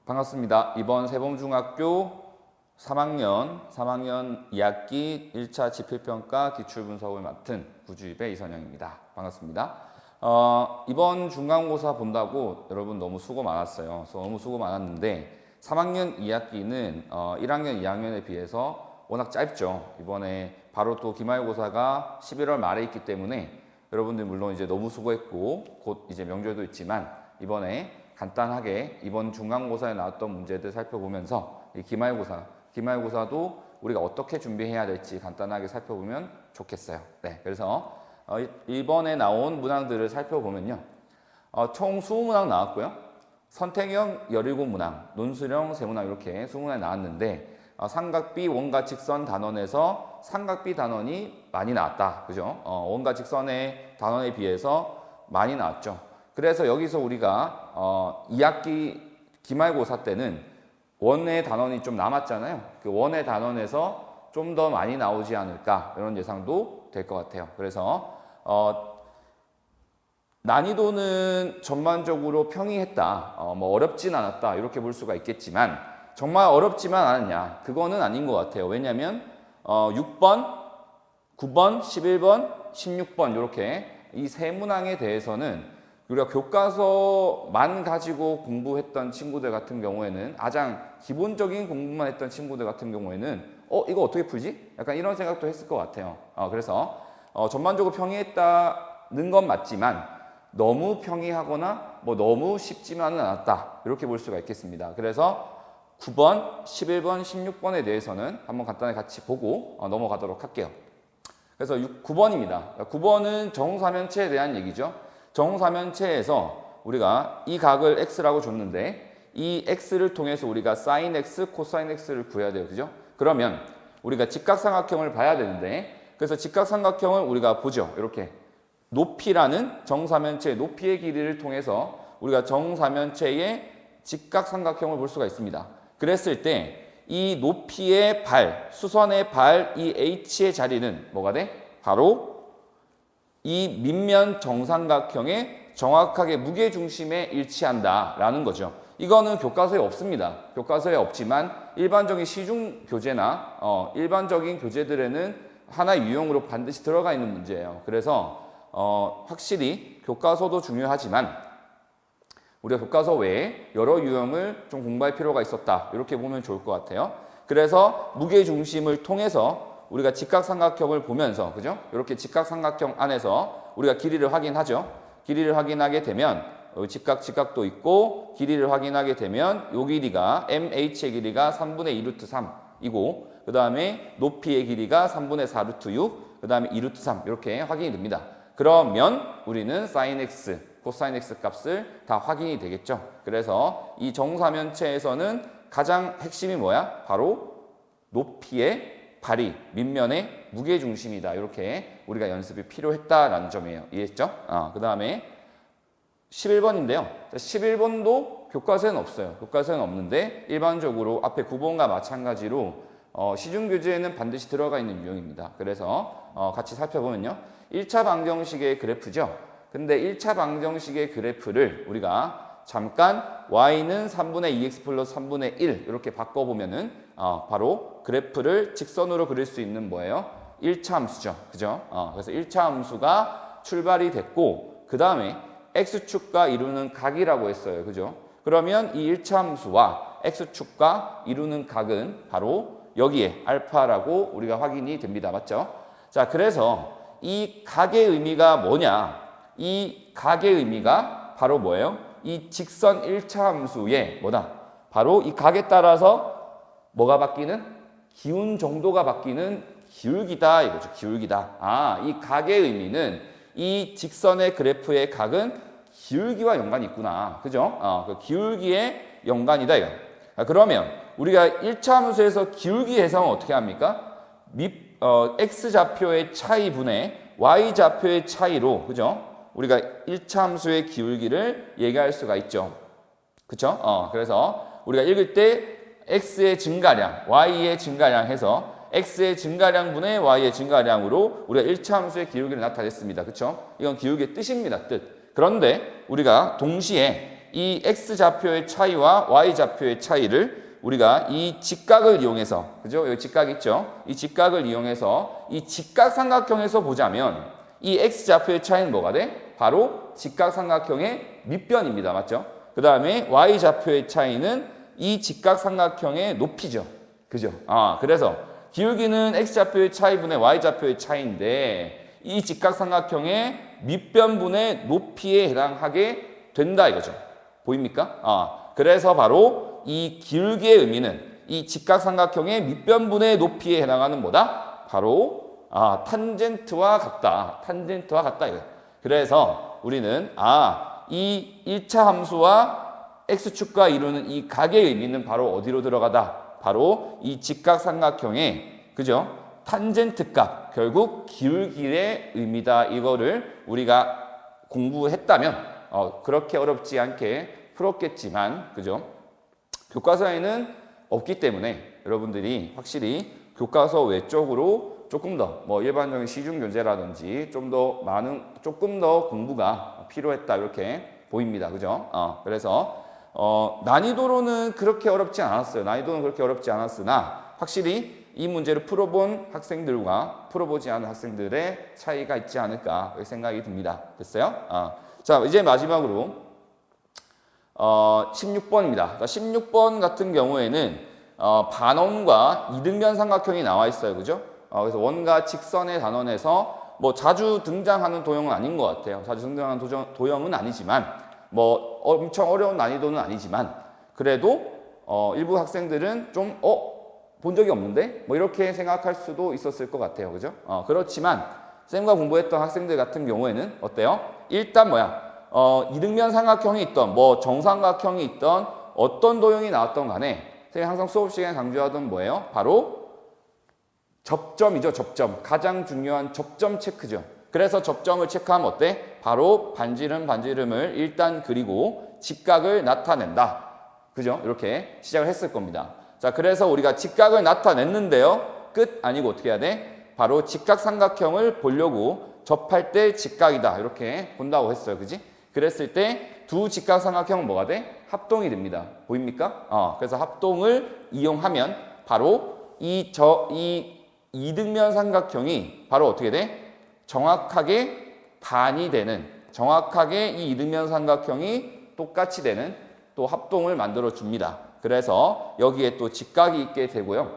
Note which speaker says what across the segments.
Speaker 1: 반갑습니다. 이번 세범중학교 3학년 2학기 1차 지필평가 기출분석을 맡은 구주입의 이선영입니다. 반갑습니다. 이번 중간고사 본다고 여러분 너무 수고 많았어요. 너무 수고 많았는데 3학년 2학기는 1학년 2학년에 비해서 워낙 짧죠. 이번에 바로 또 기말고사가 11월 말에 있기 때문에 여러분들 물론 이제 너무 수고했고 곧 이제 명절도 있지만 이번에 간단하게 이번 중간고사에 나왔던 문제들 살펴보면서 이 기말고사도 우리가 어떻게 준비해야 될지 간단하게 살펴보면 좋겠어요. 네, 그래서 이번에 나온 문항들을 살펴보면요. 총 20문항 나왔고요. 선택형 17문항, 논술형 3문항 이렇게 20문항이 나왔는데 삼각비, 원과 직선 단원에서 삼각비 단원이 많이 나왔다. 그죠? 원과 직선의 단원에 비해서 많이 나왔죠. 그래서 여기서 우리가 2학기 기말고사 때는 원의 단원이 좀 남았잖아요. 그 원의 단원에서 좀 더 많이 나오지 않을까 이런 예상도 될 것 같아요. 그래서 난이도는 전반적으로 평이했다. 뭐 어렵진 않았다 이렇게 볼 수가 있겠지만 정말 어렵지만 않았냐? 그거는 아닌 것 같아요. 왜냐하면 6번, 9번, 11번, 16번 이렇게 이 세 문항에 대해서는 우리가 교과서만 가지고 공부했던 친구들 같은 경우에는 가장 기본적인 공부만 했던 친구들 같은 경우에는 이거 어떻게 풀지? 약간 이런 생각도 했을 것 같아요. 그래서 전반적으로 평이했다는 건 맞지만 너무 평이하거나 뭐 너무 쉽지만은 않았다 이렇게 볼 수가 있겠습니다. 그래서 9번, 11번, 16번에 대해서는 한번 간단히 같이 보고 넘어가도록 할게요. 그래서 9번입니다. 9번은 정사면체에 대한 얘기죠. 정사면체에서 우리가 이 각을 x라고 줬는데 이 x를 통해서 우리가 sin x, cosine x를 구해야 돼요. 그죠? 그러면 우리가 직각삼각형을 봐야 되는데 그래서 직각삼각형을 우리가 보죠. 이렇게 높이라는 정사면체의 높이의 길이를 통해서 우리가 정사면체의 직각삼각형을 볼 수가 있습니다. 그랬을 때 이 높이의 발, 수선의 발, 이 h의 자리는 뭐가 돼? 바로 이 밑면 정삼각형의 정확하게 무게중심에 일치한다라는 거죠. 이거는 교과서에 없습니다. 교과서에 없지만 일반적인 시중교재나 일반적인 교재들에는 하나의 유형으로 반드시 들어가 있는 문제예요. 그래서 확실히 교과서도 중요하지만 우리가 교과서 외에 여러 유형을 좀 공부할 필요가 있었다. 이렇게 보면 좋을 것 같아요. 그래서 무게중심을 통해서 우리가 직각삼각형을 보면서, 그죠? 이렇게 직각삼각형 안에서 우리가 길이를 확인하죠. 길이를 확인하게 되면, 직각도 있고, 길이를 확인하게 되면, 요 길이가, MH의 길이가 3분의 2 루트 3이고, 그 다음에 높이의 길이가 3분의 4 루트 6, 그 다음에 2 루트 3, 이렇게 확인이 됩니다. 그러면 우리는 sin x, cosine x 값을 다 확인이 되겠죠. 그래서 이 정사면체에서는 가장 핵심이 뭐야? 바로 높이의 발이 밑면의 무게중심이다. 이렇게 우리가 연습이 필요했다라는 점이에요. 이해했죠? 그 다음에 11번인데요. 11번도 교과서에는 없어요. 교과서에는 없는데 일반적으로 앞에 9번과 마찬가지로 시중교재에는 반드시 들어가 있는 유형입니다. 그래서 같이 살펴보면요. 1차 방정식의 그래프죠. 근데 1차 방정식의 그래프를 우리가 잠깐 y는 3분의 2x 플러스 3분의 1 이렇게 바꿔보면은 바로 그래프를 직선으로 그릴 수 있는 뭐예요? 1차 함수죠. 그죠? 그래서 1차 함수가 출발이 됐고 그 다음에 x축과 이루는 각이라고 했어요. 그죠? 그러면 이 1차 함수와 x축과 이루는 각은 바로 여기에 알파라고 우리가 확인이 됩니다. 맞죠? 자, 그래서 이 각의 의미가 뭐냐? 이 각의 의미가 바로 뭐예요? 이 직선 1차 함수의 뭐다? 바로 이 각에 따라서 뭐가 바뀌는? 기운 정도가 바뀌는 기울기다 이거죠. 기울기다. 이 각의 의미는 이 직선의 그래프의 각은 기울기와 연관이 있구나. 그죠? 그 기울기의 연관이다 이거. 그러면 우리가 1차 함수에서 기울기 해석은 어떻게 합니까? x좌표의 차이분의 y좌표의 차이로, 그죠? 우리가 1차 함수의 기울기를 얘기할 수가 있죠. 그쵸? 그래서 우리가 읽을 때 x의 증가량, y의 증가량 해서 x의 증가량분의 y의 증가량으로 우리가 1차 함수의 기울기를 나타냈습니다. 그쵸? 이건 기울기의 뜻입니다. 뜻. 그런데 우리가 동시에 이 x좌표의 차이와 y좌표의 차이를 우리가 이 직각을 이용해서, 그죠? 여기 직각 있죠? 이 직각을 이용해서 이 직각삼각형에서 보자면 이 x좌표의 차이는 뭐가 돼? 바로 직각삼각형의 밑변입니다. 맞죠? 그 다음에 y좌표의 차이는 이 직각삼각형의 높이죠. 그죠? 그래서 기울기는 x좌표의 차이분의 y좌표의 차이인데 이 직각삼각형의 밑변분의 높이에 해당하게 된다 이거죠. 보입니까? 그래서 바로 이 기울기의 의미는 이 직각삼각형의 밑변분의 높이에 해당하는 뭐다? 바로 탄젠트와 같다. 탄젠트와 같다 이거. 그래서 우리는 이 1차 함수와 x축과 이루는 이 각의 의미는 바로 어디로 들어가다? 바로 이 직각삼각형의, 그죠? 탄젠트 값, 결국 기울기의 의미다. 이거를 우리가 공부했다면 그렇게 어렵지 않게 풀었겠지만, 그죠? 교과서에는 없기 때문에 여러분들이 확실히 교과서 외적으로 조금 더 일반적인 시중 교재라든지 조금 더 공부가 필요했다 이렇게 보입니다. 그죠? 그래서 난이도로는 그렇게 어렵지 않았어요. 난이도는 그렇게 어렵지 않았으나 확실히 이 문제를 풀어본 학생들과 풀어보지 않은 학생들의 차이가 있지 않을까 생각이 듭니다. 됐어요? 자, 이제 마지막으로 16번입니다. 16번 같은 경우에는 반원과 이등변 삼각형이 나와 있어요. 그죠? 그래서 원과 직선의 단원에서 자주 등장하는 도형은 아닌 것 같아요. 자주 등장하는 도형은 아니지만 엄청 어려운 난이도는 아니지만 그래도 일부 학생들은 좀 본 적이 없는데 이렇게 생각할 수도 있었을 것 같아요. 그죠? 그렇지만 쌤과 공부했던 학생들 같은 경우에는 어때요? 일단 이등변 삼각형이 있던 정삼각형이 있던 어떤 도형이 나왔던 간에 쌤이 항상 수업 시간에 강조하던 뭐예요? 바로 접점이죠. 접점. 가장 중요한 접점 체크죠. 그래서 접점을 체크하면 어때? 바로 반지름을 일단 그리고 직각을 나타낸다. 그죠? 이렇게 시작을 했을 겁니다. 자, 그래서 우리가 직각을 나타냈는데요. 끝 아니고 어떻게 해야 돼? 바로 직각삼각형을 보려고 접할 때 직각이다. 이렇게 본다고 했어요. 그지? 그랬을 때 두 직각삼각형은 뭐가 돼? 합동이 됩니다. 보입니까? 그래서 합동을 이용하면 바로 이 이등변 삼각형이 바로 어떻게 돼? 정확하게 반이 되는, 정확하게 이 이등변 삼각형이 똑같이 되는 또 합동을 만들어 줍니다. 그래서 여기에 또 직각이 있게 되고요.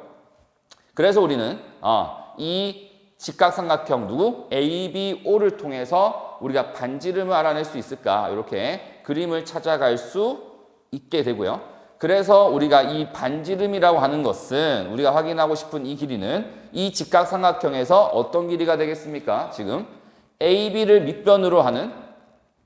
Speaker 1: 그래서 우리는 이 직각삼각형 누구? ABO를 통해서 우리가 반지름을 알아낼 수 있을까? 이렇게 그림을 찾아갈 수 있게 되고요. 그래서 우리가 이 반지름이라고 하는 것은 우리가 확인하고 싶은 이 길이는 이 직각삼각형에서 어떤 길이가 되겠습니까? 지금 AB를 밑변으로 하는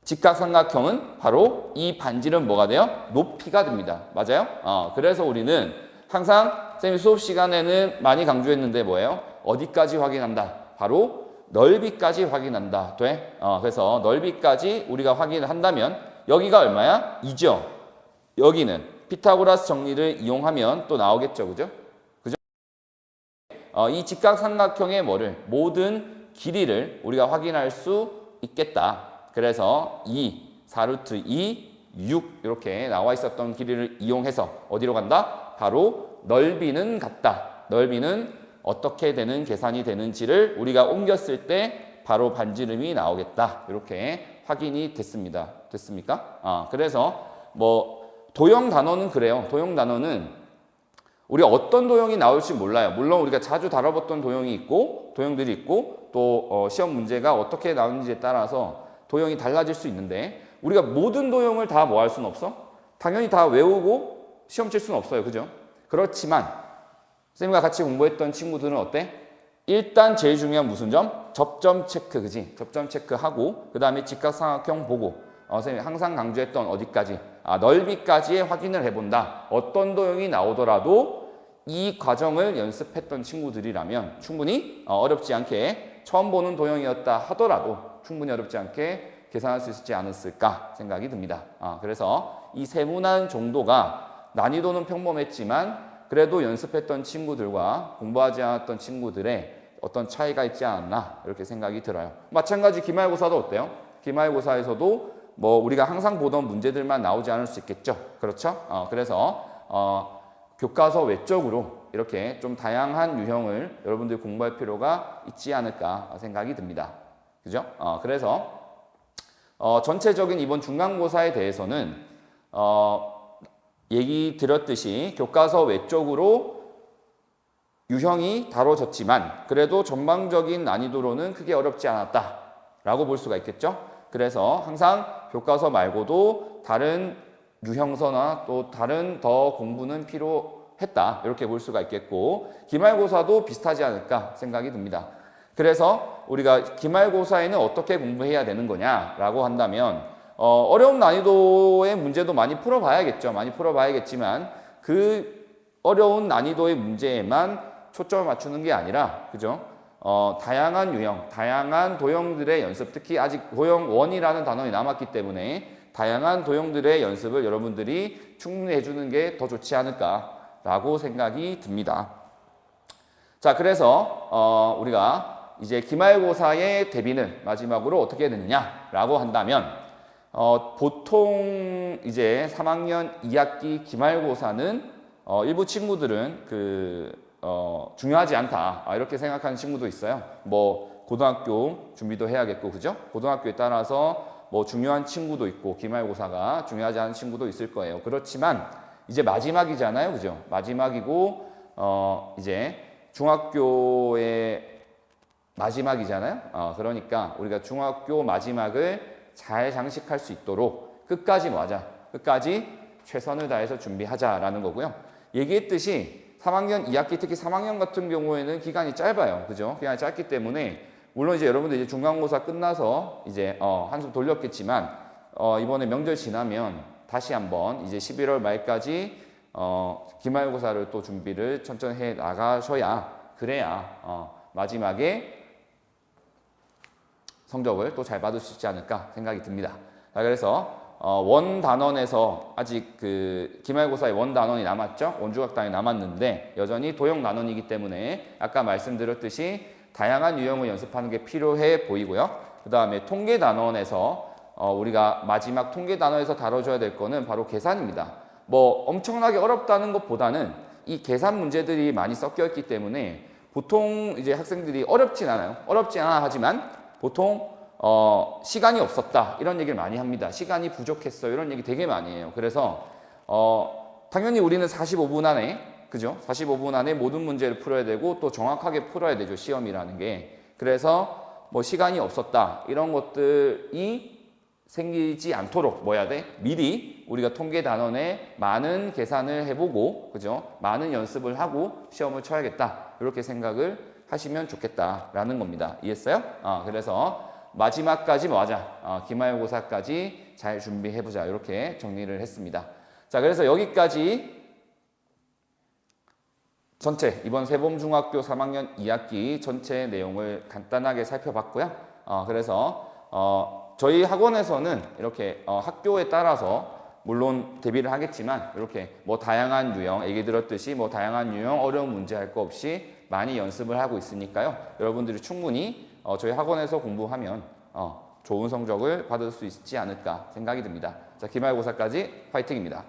Speaker 1: 직각삼각형은 바로 이 반지름 뭐가 돼요? 높이가 됩니다. 맞아요? 그래서 우리는 항상 쌤이 수업 시간에는 많이 강조했는데 뭐예요? 어디까지 확인한다? 바로 넓이까지 확인한다. 돼? 그래서 넓이까지 우리가 확인을 한다면 여기가 얼마야? 2죠. 여기는 피타고라스 정리를 이용하면 또 나오겠죠. 그죠? 그죠? 이 직각삼각형의 모든 길이를 우리가 확인할 수 있겠다. 그래서 4루트 2, 6 이렇게 나와 있었던 길이를 이용해서 어디로 간다? 바로 넓이는 같다. 넓이는 어떻게 되는 계산이 되는지를 우리가 옮겼을 때 바로 반지름이 나오겠다. 이렇게 확인이 됐습니다. 됐습니까? 그래서 도형 단어는 그래요. 도형 단어는 우리가 어떤 도형이 나올지 몰라요. 물론 우리가 자주 다뤄봤던 도형들이 있고 또 시험 문제가 어떻게 나오는지에 따라서 도형이 달라질 수 있는데 우리가 모든 도형을 다 할 수는 없어? 당연히 다 외우고 시험 칠 수는 없어요. 그죠? 그렇지만 쌤과 같이 공부했던 친구들은 어때? 일단 제일 중요한 무슨 점? 접점 체크, 그지? 접점 체크하고 그 다음에 직각삼각형 보고 쌤이 항상 강조했던 어디까지? 넓이까지의 확인을 해본다. 어떤 도형이 나오더라도 이 과정을 연습했던 친구들이라면 충분히 어렵지 않게 처음 보는 도형이었다 하더라도 충분히 어렵지 않게 계산할 수 있지 않았을까 생각이 듭니다. 그래서 이 세분한 정도가 난이도는 평범했지만 그래도 연습했던 친구들과 공부하지 않았던 친구들의 어떤 차이가 있지 않았나 이렇게 생각이 들어요. 마찬가지 기말고사도 어때요? 기말고사에서도 뭐 우리가 항상 보던 문제들만 나오지 않을 수 있겠죠. 그렇죠? 그래서 교과서 외적으로 이렇게 좀 다양한 유형을 여러분들이 공부할 필요가 있지 않을까 생각이 듭니다. 그죠? 그래서 전체적인 이번 중간고사에 대해서는 얘기 드렸듯이 교과서 외적으로 유형이 다뤄졌지만 그래도 전반적인 난이도로는 크게 어렵지 않았다라고 볼 수가 있겠죠. 그래서 항상 교과서 말고도 다른 유형서나 또 다른 더 공부는 필요했다 이렇게 볼 수가 있겠고 기말고사도 비슷하지 않을까 생각이 듭니다. 그래서 우리가 기말고사에는 어떻게 공부해야 되는 거냐라고 한다면 어려운 난이도의 문제도 많이 풀어봐야겠죠. 많이 풀어봐야겠지만 그 어려운 난이도의 문제에만 초점을 맞추는 게 아니라 그죠? 다양한 유형, 다양한 도형들의 연습, 특히 아직 도형 1이라는 단원이 남았기 때문에 다양한 도형들의 연습을 여러분들이 충분히 해주는 게 더 좋지 않을까라고 생각이 듭니다. 자, 그래서 우리가 이제 기말고사의 대비는 마지막으로 어떻게 되느냐라고 한다면 보통 이제 3학년 2학기 기말고사는 일부 친구들은 중요하지 않다 이렇게 생각하는 친구도 있어요. 뭐 고등학교 준비도 해야겠고 그죠? 고등학교에 따라서 뭐 중요한 친구도 있고 기말고사가 중요하지 않은 친구도 있을 거예요. 그렇지만 이제 마지막이잖아요, 그죠? 마지막이고 이제 중학교의 마지막이잖아요. 그러니까 우리가 중학교 마지막을 잘 장식할 수 있도록 끝까지 끝까지 최선을 다해서 준비하자라는 거고요. 얘기했듯이 3학년 2학기 특히 3학년 같은 경우에는 기간이 짧아요. 그죠? 기간이 짧기 때문에 물론 이제 여러분들 이제 중간고사 끝나서 이제 한숨 돌렸겠지만 이번에 명절 지나면 다시 한번 이제 11월 말까지 기말고사를 또 준비를 천천히 해 나가셔야 그래야 마지막에 성적을 또 잘 받을 수 있지 않을까 생각이 듭니다. 그래서 원 단원에서 아직 그 기말고사의 원 단원이 남았죠. 원주각단이 남았는데 여전히 도형 단원이기 때문에 아까 말씀드렸듯이 다양한 유형을 연습하는 게 필요해 보이고요. 그 다음에 통계 단원에서 우리가 마지막 통계 단원에서 다뤄줘야 될 거는 바로 계산입니다. 뭐 엄청나게 어렵다는 것보다는 이 계산 문제들이 많이 섞여 있기 때문에 보통 이제 학생들이 어렵진 않아요. 어렵지 않아 하지만 보통 시간이 없었다 이런 얘기를 많이 합니다. 시간이 부족했어 이런 얘기 되게 많이 해요. 그래서 당연히 우리는 45분 안에 그죠? 45분 안에 모든 문제를 풀어야 되고 또 정확하게 풀어야 되죠. 시험이라는 게. 그래서 뭐 시간이 없었다 이런 것들이 생기지 않도록 뭐 해야 돼? 미리 우리가 통계 단원에 많은 계산을 해보고 그죠? 많은 연습을 하고 시험을 쳐야겠다 이렇게 생각을 하시면 좋겠다라는 겁니다. 이해했어요? 그래서 마지막까지 기말고사까지 잘 준비해보자 이렇게 정리를 했습니다. 자, 그래서 여기까지 전체 이번 세범중학교 3학년 2학기 전체 내용을 간단하게 살펴봤고요. 그래서 저희 학원에서는 이렇게 학교에 따라서 물론 대비를 하겠지만 이렇게 뭐 다양한 유형, 얘기 들었듯이 뭐 다양한 유형 어려운 문제 할 거 없이 많이 연습을 하고 있으니까요. 여러분들이 충분히 저희 학원에서 공부하면 좋은 성적을 받을 수 있지 않을까 생각이 듭니다. 자, 기말고사까지 화이팅입니다.